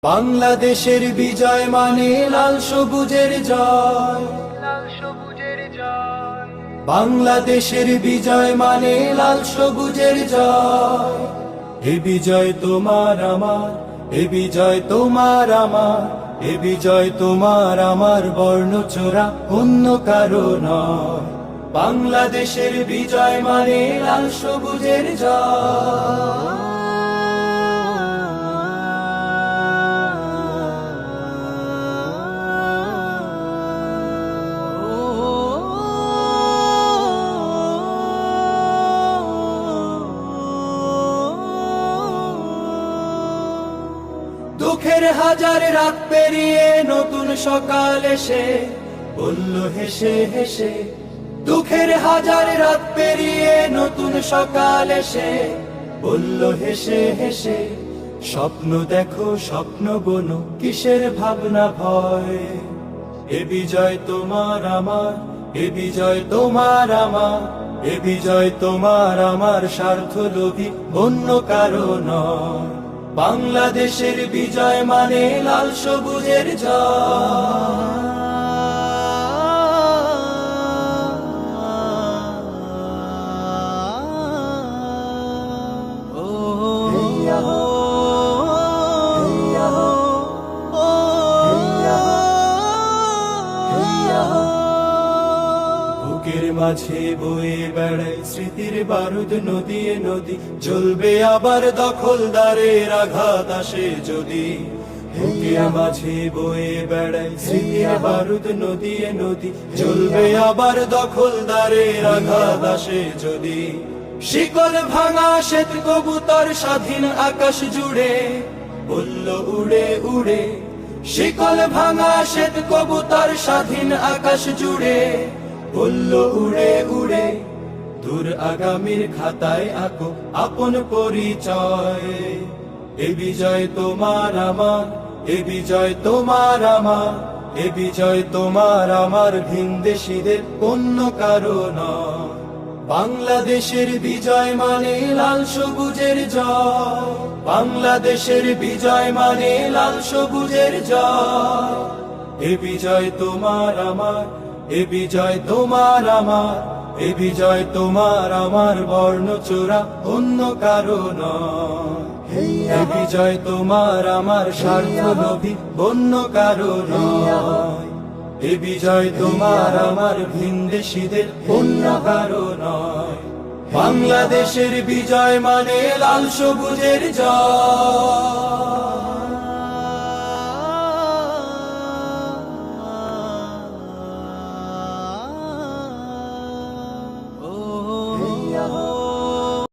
বাংলাদেশের বিজয় মানে লাল সবুজের জয়। বাংলাদেশের বিজয় মানে লাল সবুজের জয়। এ বিজয় তোমার আমার, এ বিজয় তোমার আমার, এ বিজয় তোমার আমার, বর্ণচোরা অন্য কারো নয়। বাংলাদেশের বিজয় মানে লাল সবুজের জয়। দুঃখের হাজার রাত পেরিয়ে নতুন সকাল এসে বলল হেসে হেসে, দুঃখের হাজার রাত পেরিয়ে নতুন সকাল এসে বলল হেসে হেসে, স্বপ্ন দেখো স্বপ্ন বোনো কিসের ভাবনা ভয়। এ বিজয় তোমার আমার, এ বিজয় তোমার আমার, এ বিজয় তোমার আমার, স্বার্থ লোভী অন্য কারো নয়। বাংলাদেশের বিজয় মানে লাল সবুজের জয়। বুকের মাঝে বয়ে বেড়ায় স্মৃতির বারুদ নদী নদী, জ্বলবে আবার দখলদারের আঘাত আসে যদি। বুকের মাঝে বয়ে বেড়ায় স্মৃতির বারুদ নদী নদী, জ্বলবে আবার দখলদারের আঘাত আসে যদি। শিকল ভাঙা শ্বেত কবুতর স্বাধীন আকাশ জুড়ে বলল উড়ে উড়ে, শিকল ভাঙা শ্বেত কবুতর স্বাধীন আকাশ জুড়ে বলল উড়ে উড়ে। দূর আগামীর খাতায় আঁকো আপন পরিচয়। এ বিজয় তোমার আমার, এ বিজয় তোমার আমার, এ বিজয় তোমার আমার, ভিনদেশীদের অন্য কারো নয়। বাংলাদেশের বিজয় মানে লাল সবুজের জয়। বাংলাদেশের বিজয় মানে লাল সবুজের জয়। এ বিজয় তোমার আমার, এ বিজয় তোমার আমার, এ বিজয় তোমার আমার, বর্ণচোরা অন্য কারো নয়। এ বিজয় তোমার আমার, স্বার্থ লোভী অন্য কারো নয়। এ বিজয় তোমার আমার, ভিনদেশীদের অন্য কারো নয়। বাংলাদেশের বিজয় মানে লাল সবুজের জয়।